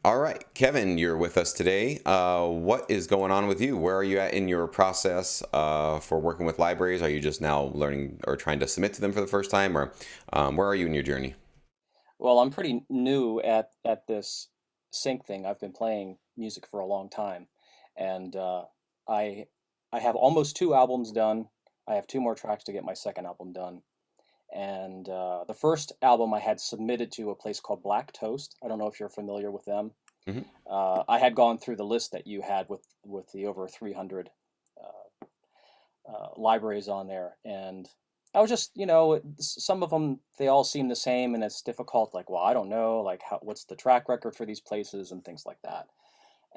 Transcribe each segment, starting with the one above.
All right, Kevin, you're with us today. What is going on with you? Where are you at in your process for working with libraries? Are you just now learning or trying to submit to them for the first time, or where are you in your journey? Well, I'm pretty new at this sync thing. I've been playing music for a long time, and I I have almost two albums done. I have two more tracks to get my second album done. And the first album I had submitted to a place called Black Toast. I don't know if you're familiar with them. Hmm. I had gone through the list that you had with the over 300 libraries on there, and I was just, some of them they all seem the same, and it's difficult. Like, well, I don't know, like, what's the track record for these places and things like that.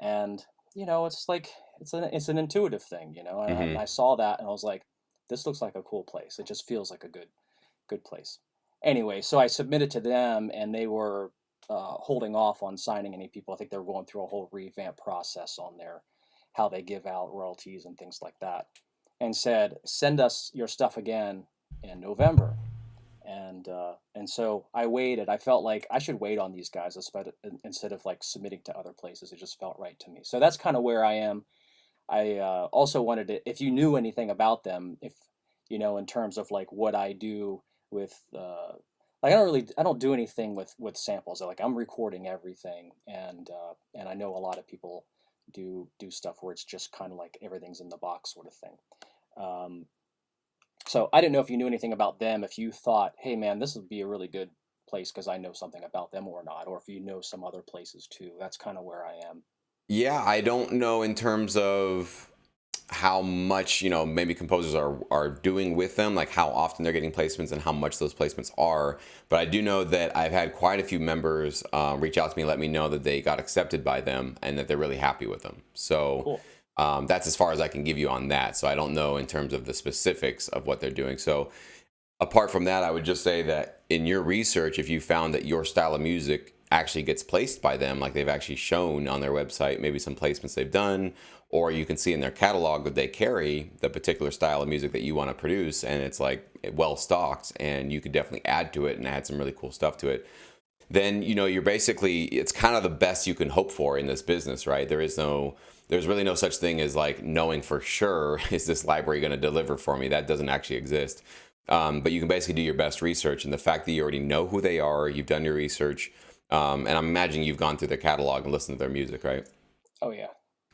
And it's like it's an intuitive thing, and Hmm. I saw that and I was like, this looks like a cool place. It just feels like a good place. Anyway, so I submitted to them, and they were holding off on signing any people. I think they were going through a whole revamp process on their how they give out royalties and things like that, and said, "Send us your stuff again in November." And so I waited. I felt like I should wait on these guys instead of like submitting to other places. It just felt right to me. So that's kind of where I am. I also wanted to, if you knew anything about them, if in terms of like what I do with, like I don't do anything with samples. Like I'm recording everything, and I know a lot of people do stuff where it's just kind of like everything's in the box sort of thing. Um, so I didn't know if you knew anything about them, if you thought, hey man, this would be a really good place because I know something about them or not, or if you know some other places too. That's kind of where I am. Yeah, I don't know in terms of how much maybe composers are doing with them, like how often they're getting placements and how much those placements are. But I do know that I've had quite a few members reach out to me and let me know that they got accepted by them and that they're really happy with them. So Cool. that's as far as I can give you on that. So I don't know in terms of the specifics of what they're doing. So apart from that, I would just say that in your research, if you found that your style of music actually gets placed by them, like they've actually shown on their website, maybe some placements they've done, or you can see in their catalog that they carry the particular style of music that you want to produce, and it's like well stocked, and you could definitely add to it and add some really cool stuff to it. Then you're basically, it's kind of the best you can hope for in this business, right? There's really no such thing as like knowing for sure is this library going to deliver for me. That doesn't actually exist. But you can basically do your best research, and the fact that you already know who they are, you've done your research, and I'm imagining you've gone through their catalog and listened to their music, right? Oh yeah.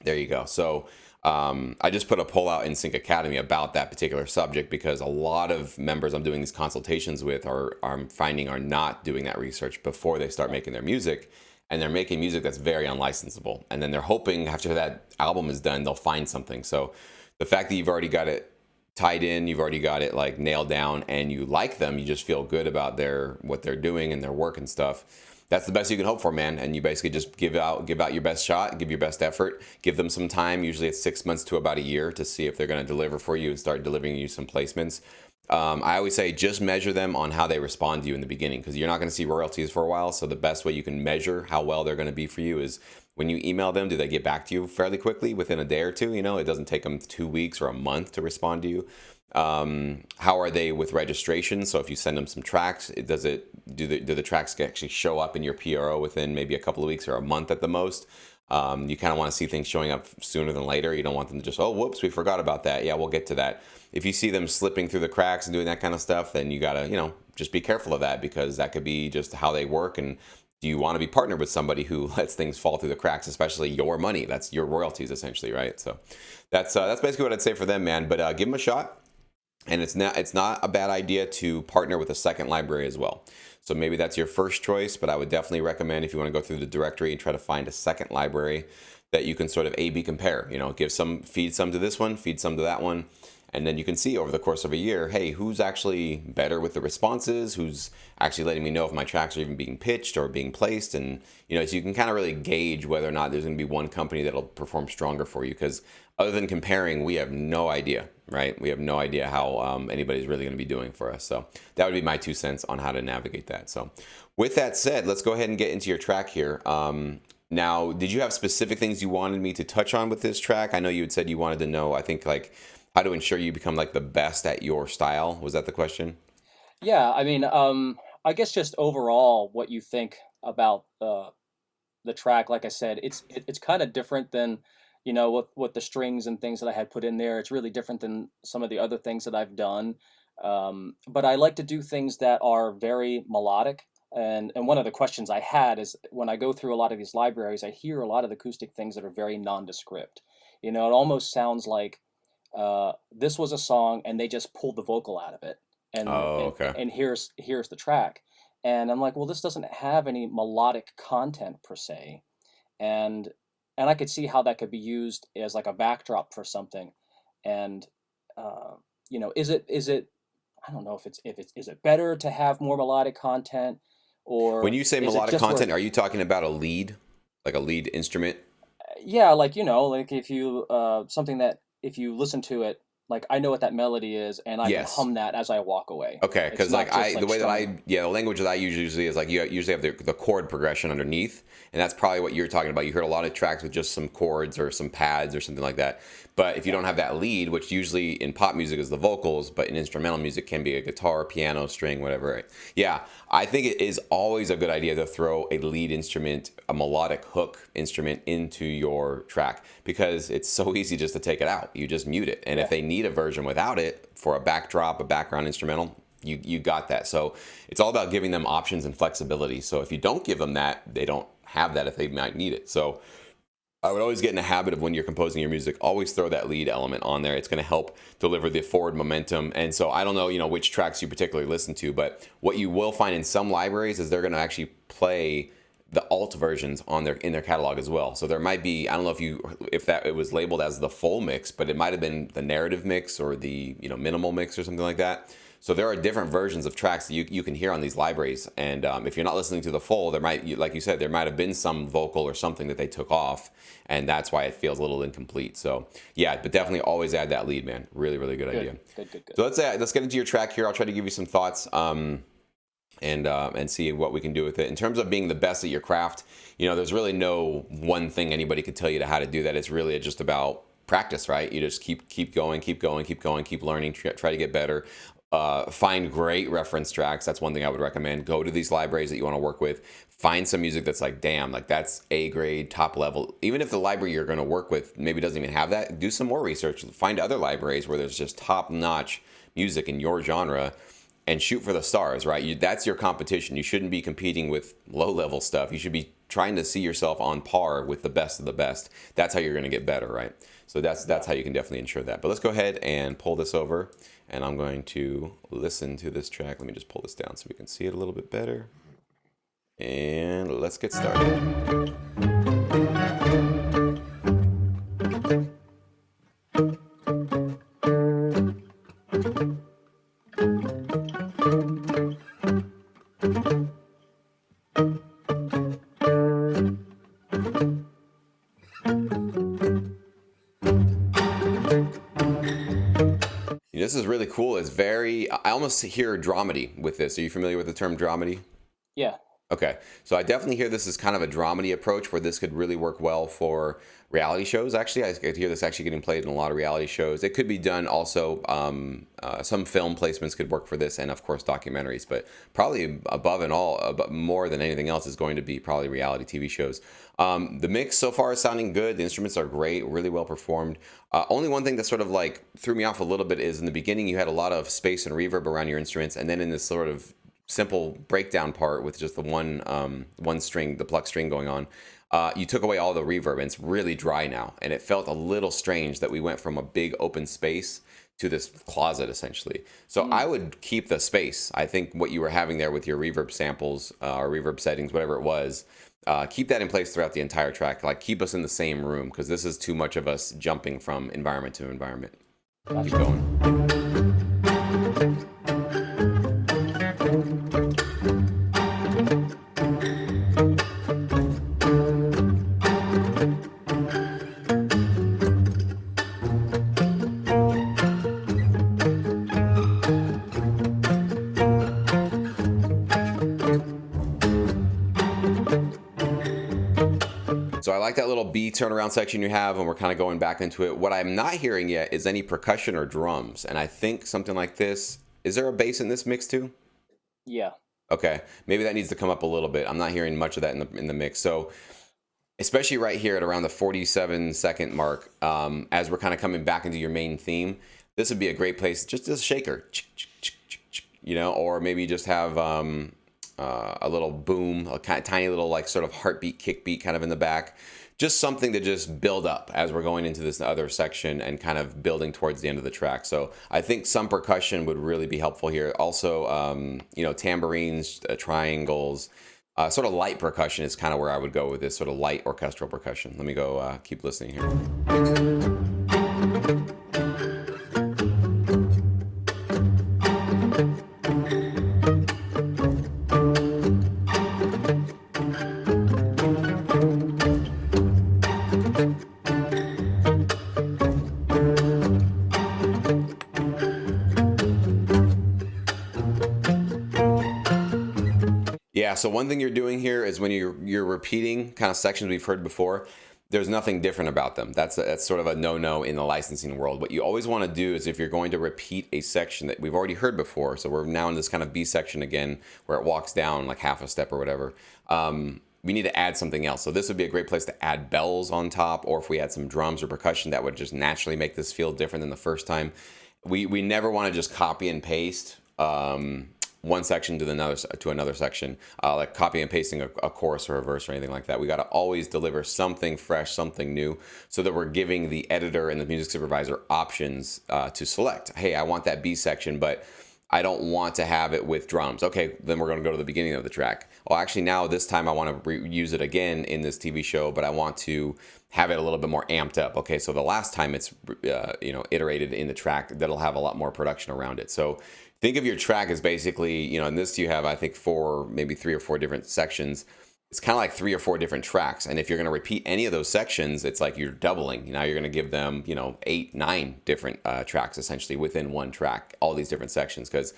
There you go. So I just put a poll out in Sync Academy about that particular subject because a lot of members I'm doing these consultations with I'm finding are not doing that research before they start Right. making their music. And they're making music that's very unlicensable. And then they're hoping after that album is done, they'll find something. So the fact that you've already got it tied in, you've already got it like nailed down, and you like them, you just feel good about their what they're doing and their work and stuff. That's the best you can hope for, man. And you basically just give out your best shot, give your best effort, give them some time. Usually it's 6 months to about a year to see if they're going to deliver for you and start delivering you some placements. I always say just measure them on how they respond to you in the beginning because you're not going to see royalties for a while. So the best way you can measure how well they're going to be for you is when you email them, do they get back to you fairly quickly within a day or two? It doesn't take them 2 weeks or a month to respond to you. How are they with registration? So if you send them some tracks, do the tracks actually show up in your PRO within maybe a couple of weeks or a month at the most? You kind of want to see things showing up sooner than later. You don't want them to just, oh, whoops, we forgot about that. Yeah, we'll get to that. If you see them slipping through the cracks and doing that kind of stuff, then you gotta, just be careful of that because that could be just how they work. And do you want to be partnered with somebody who lets things fall through the cracks, especially your money? That's your royalties, essentially, right? So that's basically what I'd say for them, man. But give them a shot. And it's not a bad idea to partner with a second library as well. So maybe that's your first choice, but I would definitely recommend if you want to go through the directory and try to find a second library that you can sort of A/B compare. Feed some to this one, feed some to that one, and then you can see over the course of a year, hey, who's actually better with the responses, who's actually letting me know if my tracks are even being pitched or being placed, and so you can kind of really gauge whether or not there's going to be one company that'll perform stronger for you. Because other than comparing, we have no idea, right? We have no idea how anybody's really going to be doing for us. So that would be my 2 cents on how to navigate that. So with that said, let's go ahead and get into your track here. Now, did you have specific things you wanted me to touch on with this track? I know you had said you wanted to know, I think, like how to ensure you become like the best at your style. Was that the question? Yeah, I mean, I guess just overall what you think about the the track, like I said, it's kind of different than, you know, with the strings and things that I had put in there. It's really different than some of the other things that I've done. But I like to do things that are very melodic. And one of the questions I had is, when I go through a lot of these libraries, I hear a lot of acoustic things that are very nondescript. You know, it almost sounds like this was a song and they just pulled the vocal out of it, and Oh, and okay. and here's the track. And I'm like, well, this doesn't have any melodic content per se, and and I could see how that could be used as like a backdrop for something. And uh, you know, is it I don't know if it's is it better to have more melodic content, When or you say is it melodic just where, content, are you talking about a lead, like a lead instrument? yeah, like, you know, like if you something that if you listen to it, like I know what that melody is and I can Yes. hum that as I walk away. Okay, It's because not like just the like way that strumming. the language that I usually is like you usually have the chord progression underneath, and that's probably what you're talking about. You heard a lot of tracks with just some chords or some pads or something like that. But if you Yeah. don't have that lead, which usually in pop music is the vocals, but in instrumental music can be a guitar, piano, string, whatever. Right? Yeah, I think it is always a good idea to throw a lead instrument, a melodic hook instrument into your track, because it's so easy just to take it out. You just mute it, and if Yeah. they need a version without it for a backdrop, a background instrumental, you got that. So it's all about giving them options and flexibility. So if you don't give them that, they don't have that if they might need it. So I would always get in the habit of, when you're composing your music, always throw that lead element on there. It's going to help deliver the forward momentum. And so I don't know, which tracks you particularly listen to, but what you will find in some libraries is they're going to actually play the alt versions on in their catalog as well. So there might be, I don't know if that it was labeled as the full mix, but it might have been the narrative mix or the minimal mix or something like that. So there are different versions of tracks that you can hear on these libraries, and if you're not listening to the full, there might, like you said, there might have been some vocal or something that they took off, and that's why it feels a little incomplete. So yeah, but Yeah. definitely always add that lead, man. Really, really good Good. idea. Good. Good. Good. So let's get into your track here. I'll try to give you some thoughts. And see what we can do with it. In terms of being the best at your craft, there's really no one thing anybody could tell you to how to do that. It's really just about practice, right? You just keep going, keep going, keep going, keep learning, try to get better. Find great reference tracks. That's one thing I would recommend. Go to these libraries that you want to work with. Find some music that's like, damn, like that's A grade, top level. Even if the library you're going to work with maybe doesn't even have that, do some more research. Find other libraries where there's just top notch music in your genre, and shoot for the stars, right? That's your competition. You shouldn't be competing with low level stuff. You should be trying to see yourself on par with the best of the best. That's how you're going to get better, right? So Yeah. that's how you can definitely ensure that. But let's go ahead and pull this over, and I'm going to listen to this track. Let me just pull this down so we can see it a little bit better. And let's get started. This is really cool. It's very, I almost hear dramedy with this. Are you familiar with the term dramedy? Yeah. Okay, so I definitely hear this as kind of a dramedy approach, where this could really work well for reality shows. Actually, I could hear this actually getting played in a lot of reality shows. It could be done also, some film placements could work for this, and of course documentaries. But probably above and all, more than anything else, is going to be probably reality TV shows. The mix so far is sounding good. The instruments are great, really well performed. Only one thing that sort of like threw me off a little bit is in the beginning you had a lot of space and reverb around your instruments, and then in this sort of simple breakdown part with just the one string, the pluck string going on, you took away all the reverb, and it's really dry now, and it felt a little strange that we went from a big open space to this closet essentially. So I Mm. would keep the space. I think what you were having there with your reverb samples, or reverb settings, whatever it was, keep that in place throughout the entire track. Like, keep us in the same room, because this is too much of us jumping from environment to environment. Keep Gotcha. going. So I like that little B turnaround section you have, and we're kind of going back into it. What I'm not hearing yet is any percussion or drums, and I think something like this. Is there a bass in this mix too? Yeah. Okay, maybe that needs to come up a little bit. I'm not hearing much of that in the mix. So especially right here at around the 47-second mark, as we're kind of coming back into your main theme, this would be a great place, just a shaker, you know, or maybe just have a little boom, a kind of tiny little like sort of heartbeat, kick beat kind of in the back. Just something to just build up as we're going into this other section and kind of building towards the end of the track. So I think some percussion would really be helpful here. Also, you know, tambourines, triangles, sort of light percussion is kind of where I would go with this sort of light orchestral percussion. Let me go keep listening here. Yeah, so one thing you're doing here is when you're repeating kind of sections we've heard before, there's nothing different about them. That's sort of a no-no in the licensing world. What you always want to do is if you're going to repeat a section that we've already heard before, so we're now in this kind of B section again where it walks down like half a step or whatever, we need to add something else. So this would be a great place to add bells on top, or if we had some drums or percussion that would just naturally make this feel different than the first time. We never want to just copy and paste one section to another section, like copy and pasting a chorus or a verse or anything like that. We got to always deliver something fresh, something new, so that we're giving the editor and the music supervisor options to select. Hey, I want that B section, but I don't want to have it with drums. Okay, then we're going to go to the beginning of the track. Well, actually now this time I want to use it again in this TV show, but I want to have it a little bit more amped up. Okay, so the last time it's you know, iterated in the track, that'll have a lot more production around it. So think of your track as basically, you know, in this you have, I think, maybe 3 or 4 different sections. It's kind of like 3 or 4 different tracks. And if you're going to repeat any of those sections, it's like you're doubling. Now you're going to give them, you know, 8, 9 different tracks essentially within one track, all these different sections. Because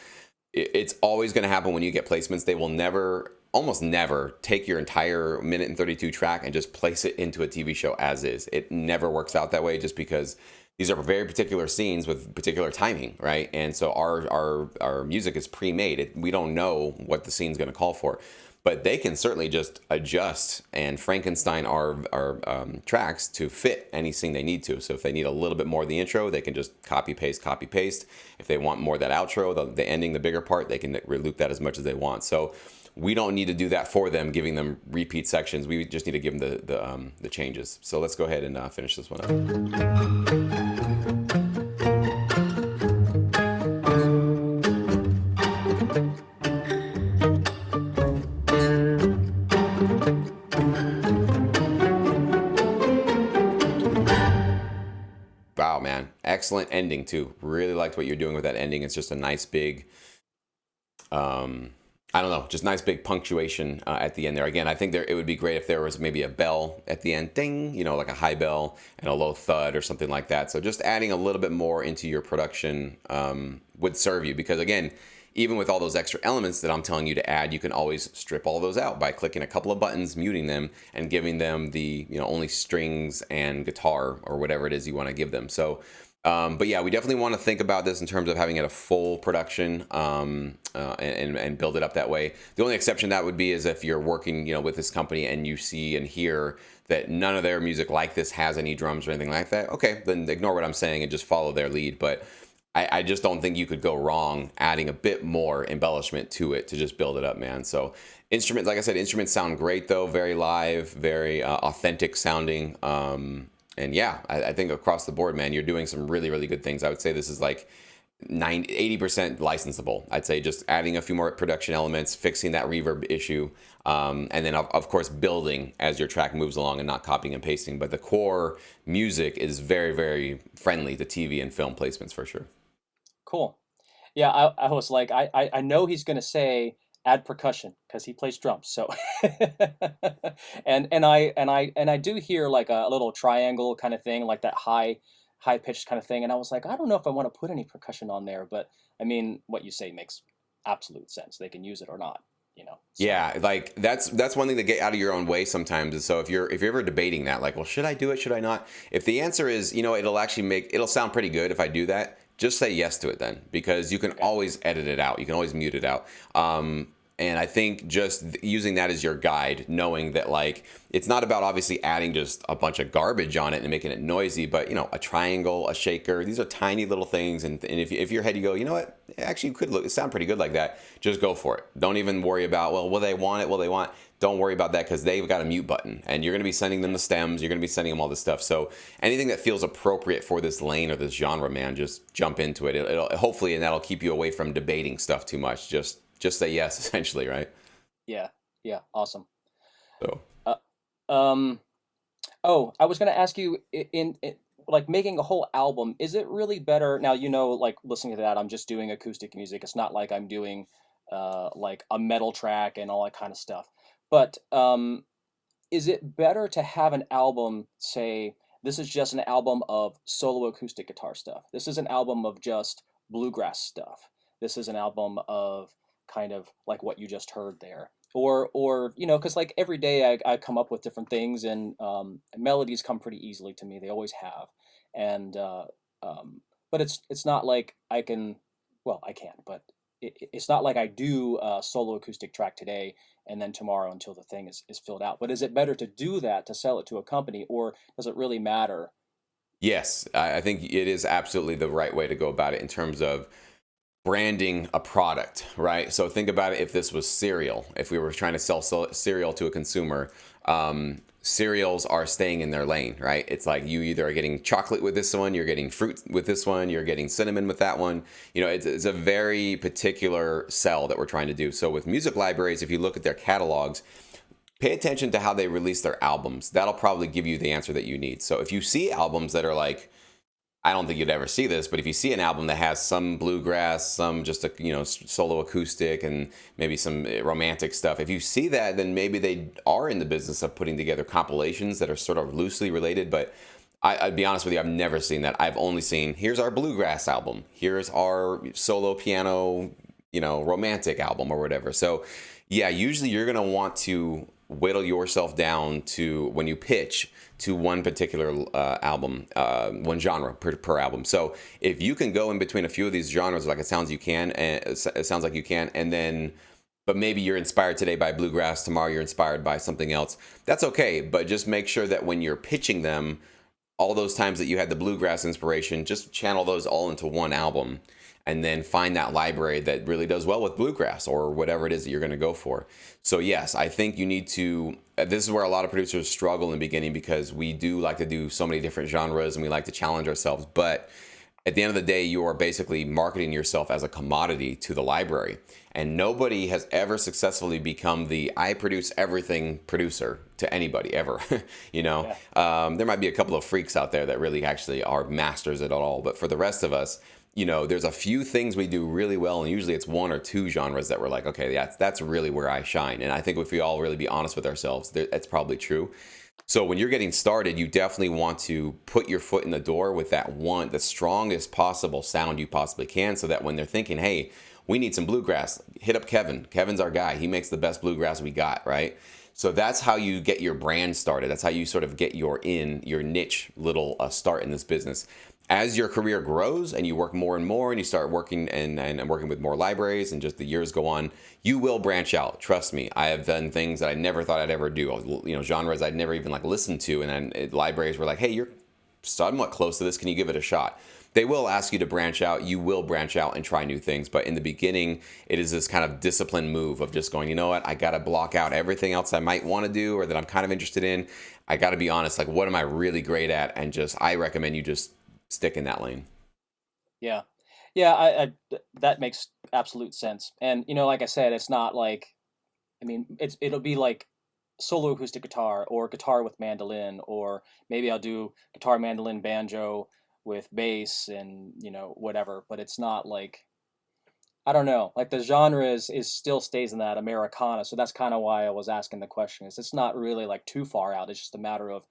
it's always going to happen when you get placements. They will almost never take your entire minute and 32 track and just place it into a TV show as is. It never works out that way, just because these are very particular scenes with particular timing, right? And so our music is pre-made. We don't know what the scene's going to call for, but they can certainly just adjust and Frankenstein our tracks to fit any scene they need to. So if they need a little bit more of the intro, they can just copy paste. If they want more of that outro, the ending, the bigger part, they can loop that as much as they want. So we don't need to do that for them, giving them repeat sections. We just need to give them the changes. So let's go ahead and finish this one up. Wow, man. Excellent ending, too. Really liked what you're doing with that ending. It's just a nice big, I don't know, just nice big punctuation at the end there. Again, I think it would be great if there was maybe a bell at the end, ding, you know, like a high bell and a low thud or something like that. So just adding a little bit more into your production would serve you, because again, even with all those extra elements that I'm telling you to add, you can always strip all those out by clicking a couple of buttons, muting them, and giving them the, you know, only strings and guitar or whatever it is you want to give them. So, but yeah, we definitely want to think about this in terms of having it a full production and build it up that way. The only exception that would be is if you're working, you know, with this company and you see and hear that none of their music like this has any drums or anything like that. Okay, then ignore what I'm saying and just follow their lead. But I just don't think you could go wrong adding a bit more embellishment to it to just build it up, man. So instruments, like I said, instruments sound great though, very live, very authentic sounding. And yeah, I think across the board, man, you're doing some really, really good things. I would say this is like 80% licensable. I'd say just adding a few more production elements, fixing that reverb issue, and then of course building as your track moves along and not copying and pasting. But the core music is very, very friendly to TV and film placements for sure. Cool. Yeah, I was like, I know he's gonna say add percussion because he plays drums. So, and I do hear like a little triangle kind of thing, like that high pitched kind of thing. And I was like, I don't know if I want to put any percussion on there, but I mean, what you say makes absolute sense. They can use it or not, you know. So. Yeah, like that's one thing to get out of your own way sometimes. And so if you're ever debating that, like, well, should I do it? Should I not? If the answer is, you know, it'll sound pretty good if I do that, just say yes to it then, because you can always edit it out. You can always mute it out. And I think just using that as your guide, knowing that like it's not about obviously adding just a bunch of garbage on it and making it noisy, but you know, a triangle, a shaker, these are tiny little things. And if your head, you go, you know what, it actually could sound pretty good like that. Just go for it. Don't even worry about, well, will they want it? Will they want? Don't worry about that because they've got a mute button and you're going to be sending them the stems. You're going to be sending them all this stuff. So anything that feels appropriate for this lane or this genre, man, just jump into it. It'll hopefully, and that'll keep you away from debating stuff too much. Just say yes, essentially, right? Yeah. Yeah. Awesome. So, oh, I was going to ask you in like making a whole album, is it really better now, you know, like listening to that, I'm just doing acoustic music. It's not like I'm doing like a metal track and all that kind of stuff. But is it better to have an album, say, this is just an album of solo acoustic guitar stuff. This is an album of just bluegrass stuff. This is an album of kind of like what you just heard there. Or you know, because like every day I come up with different things, and melodies come pretty easily to me. They always have. And but it's not like I can, well, I can, but it's not like I do a solo acoustic track today and then tomorrow until the thing is filled out. But is it better to do that to sell it to a company, or does it really matter? yes, I think it is absolutely the right way to go about it in terms of branding a product, right? So think about it if this was cereal, if we were trying to sell cereal to a consumer, cereals are staying in their lane, right? It's like you either are getting chocolate with this one, you're getting fruit with this one, you're getting cinnamon with that one. You know, it's a very particular sell that we're trying to do. So with music libraries, if you look at their catalogs, pay attention to how they release their albums. That'll probably give you the answer that you need. So if you see albums that are like, I don't think you'd ever see this, but if you see an album that has some bluegrass, some just a solo acoustic, and maybe some romantic stuff, if you see that, then maybe they are in the business of putting together compilations that are sort of loosely related. But I'd be honest with you, I've never seen that. I've only seen, here's our bluegrass album, here's our solo piano, romantic album or whatever. So yeah, usually you're gonna want to whittle yourself down to, when you pitch, to one particular album, one genre per album. So if you can go in between a few of these genres, like it sounds like you can, and then, but maybe you're inspired today by bluegrass, tomorrow you're inspired by something else, that's okay. But just make sure that when you're pitching them, all those times that you had the bluegrass inspiration, just channel those all into one album. And then find that library that really does well with bluegrass or whatever it is that you're going to go for. So yes, I think you need to, this is where a lot of producers struggle in the beginning, because we do like to do so many different genres and we like to challenge ourselves. But at the end of the day, you are basically marketing yourself as a commodity to the library. And nobody has ever successfully become the I produce everything producer to anybody ever. Yeah. There might be a couple of freaks out there that really actually are masters at it all. But for the rest of us, there's a few things we do really well, and usually it's one or two genres that we're like, okay, that's really where I shine. And I think if we all really be honest with ourselves, that's probably true. So when you're getting started, you definitely want to put your foot in the door with the strongest possible sound you possibly can, so that when they're thinking, hey, we need some bluegrass, hit up Kevin. Kevin's our guy. He makes the best bluegrass we got, right? So that's how you get your brand started. That's how you sort of get your niche little start in this business. As your career grows and you work more and more and you start working and working with more libraries, and just the years go on, you will branch out. Trust me. I have done things that I never thought I'd ever do. Genres I'd never even listened to, and then libraries were like, hey, you're somewhat close to this. Can you give it a shot? They will ask you to branch out. You will branch out and try new things. But in the beginning, it is this kind of disciplined move of just going, you know what? I got to block out everything else I might want to do or that I'm kind of interested in. I got to be honest, what am I really great at? And I recommend you just stick in that lane. Yeah. Yeah, I that makes absolute sense. And like I said, it's not like, it'll be like solo acoustic guitar or guitar with mandolin, or maybe I'll do guitar, mandolin, banjo with bass and whatever. But it's not like, I don't know, like the genre is still stays in that Americana. So that's kind of why I was asking the question. Is it's not really like too far out. It's just a matter of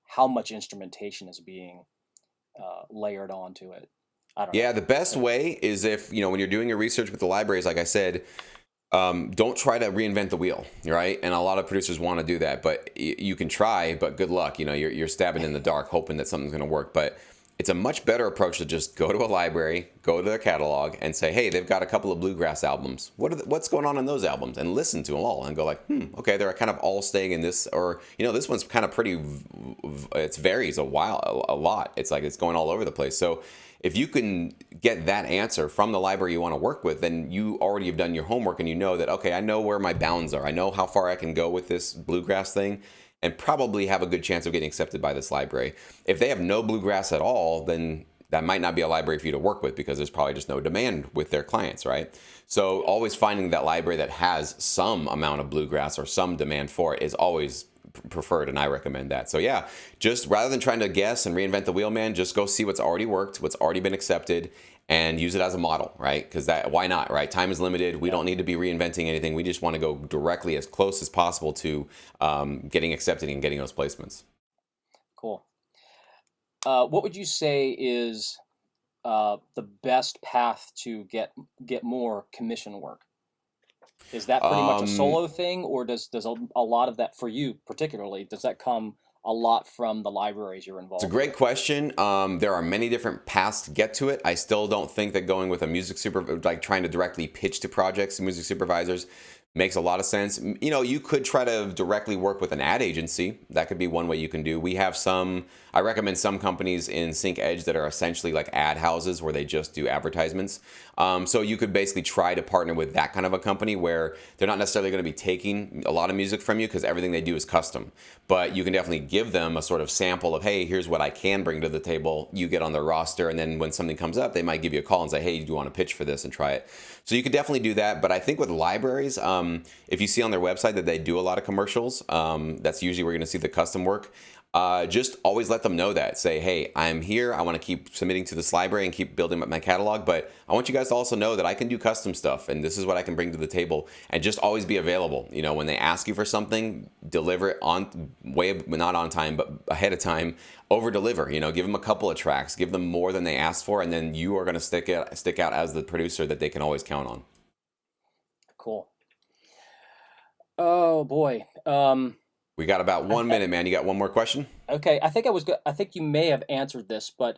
how much instrumentation is being layered onto it. I don't know. Yeah, the best way is if, when you're doing your research with the libraries, like I said, don't try to reinvent the wheel, right? And a lot of producers want to do that, but you can try, but good luck. You're stabbing in the dark, hoping that something's going to work. But it's a much better approach to just go to a library, go to their catalog, and say, hey, they've got a couple of bluegrass albums. What's going on in those albums? And listen to them all and go like, okay, they're kind of all staying in this, or this one's kind of pretty. It varies a lot. It's like it's going all over the place. So if you can get that answer from the library you want to work with, then you already have done your homework and you know that, okay, I know where my bounds are. I know how far I can go with this bluegrass thing, and probably have a good chance of getting accepted by this library. If they have no bluegrass at all, then that might not be a library for you to work with, because there's probably just no demand with their clients, right? So always finding that library that has some amount of bluegrass or some demand for it is always preferred, and I recommend that. So yeah, just rather than trying to guess and reinvent the wheel, man, just go see what's already worked, what's already been accepted, and use it as a model, right? Because why not, right? Time is limited. We don't need to be reinventing anything. We just want to go directly as close as possible to getting accepted and getting those placements. Cool. What would you say is the best path to get more commission work? Is that pretty much a solo thing, or does a lot of that, for you particularly, does that come a lot from the libraries you're involved It's a great with? question. There are many different paths to get to it. I still don't think that going with a like trying to directly pitch to projects and music supervisors makes a lot of sense. You could try to directly work with an ad agency. That could be one way you can do. We have I recommend some companies in Sync Edge that are essentially like ad houses where they just do advertisements. So you could basically try to partner with that kind of a company where they're not necessarily going to be taking a lot of music from you, because everything they do is custom. But you can definitely give them a sort of sample of, hey, here's what I can bring to the table. You get on their roster, and then when something comes up, they might give you a call and say, hey, do you want to pitch for this and try it? So you could definitely do that. But I think with libraries, if you see on their website that they do a lot of commercials, that's usually where you're going to see the custom work. Just always let them know that. Say, hey, I'm here. I want to keep submitting to this library and keep building up my catalog, but I want you guys to also know that I can do custom stuff, and this is what I can bring to the table. And just always be available. When they ask you for something, deliver it not on time, but ahead of time. Over deliver. Give them a couple of tracks, give them more than they asked for, and then you are going to stick out as the producer that they can always count on. Cool. Oh boy. We got about 1 minute, man. You got one more question? Okay, I think I think you may have answered this, but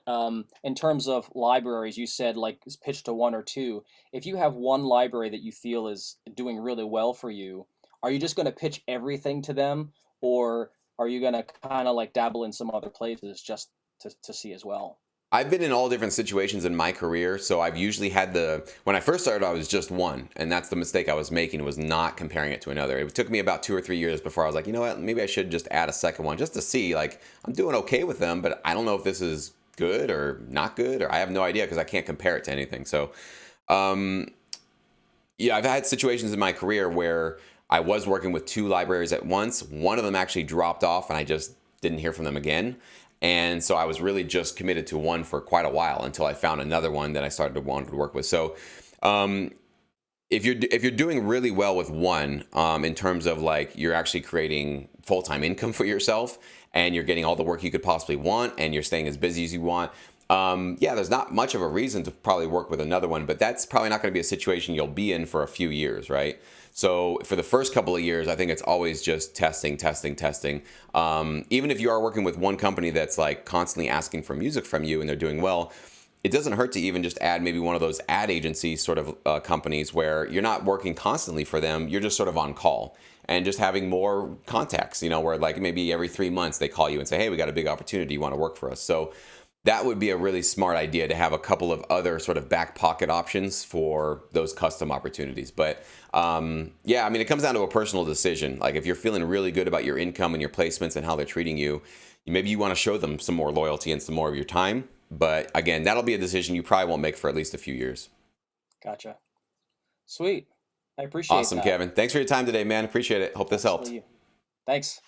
in terms of libraries, you said like pitch to one or two. If you have one library that you feel is doing really well for you, are you just going to pitch everything to them, or are you going to kind of like dabble in some other places just to see as well? I've been in all different situations in my career. So I've usually had when I first started, I was just one. And that's the mistake I was making, was not comparing it to another. It took me about 2 or 3 years before I was like, you know what, maybe I should just add a second one just to see, like, I'm doing okay with them, but I don't know if this is good or not good, or I have no idea because I can't compare it to anything. So, yeah, I've had situations in my career where I was working with 2 libraries at once. One of them actually dropped off and I just didn't hear from them again. And so I was really just committed to one for quite a while until I found another one that I started to want to work with. So if you're doing really well with one, in terms of like you're actually creating full-time income for yourself and you're getting all the work you could possibly want and you're staying as busy as you want, yeah, there's not much of a reason to probably work with another one, but that's probably not going to be a situation you'll be in for a few years, right? So for the first couple of years, I think it's always just testing. Even if you are working with one company that's like constantly asking for music from you and they're doing well, it doesn't hurt to even just add maybe one of those ad agency sort of companies where you're not working constantly for them. You're just sort of on call and just having more contacts, where like maybe every 3 months they call you and say, hey, we got a big opportunity. You want to work for us? So that would be a really smart idea, to have a couple of other sort of back pocket options for those custom opportunities. But yeah, I mean, it comes down to a personal decision. Like if you're feeling really good about your income and your placements and how they're treating you, maybe you want to show them some more loyalty and some more of your time. But again, that'll be a decision you probably won't make for at least a few years. Gotcha. Sweet. I appreciate Awesome, that. Kevin. Thanks for your time today, man. Appreciate it. Hope this helped. Absolutely. Thanks.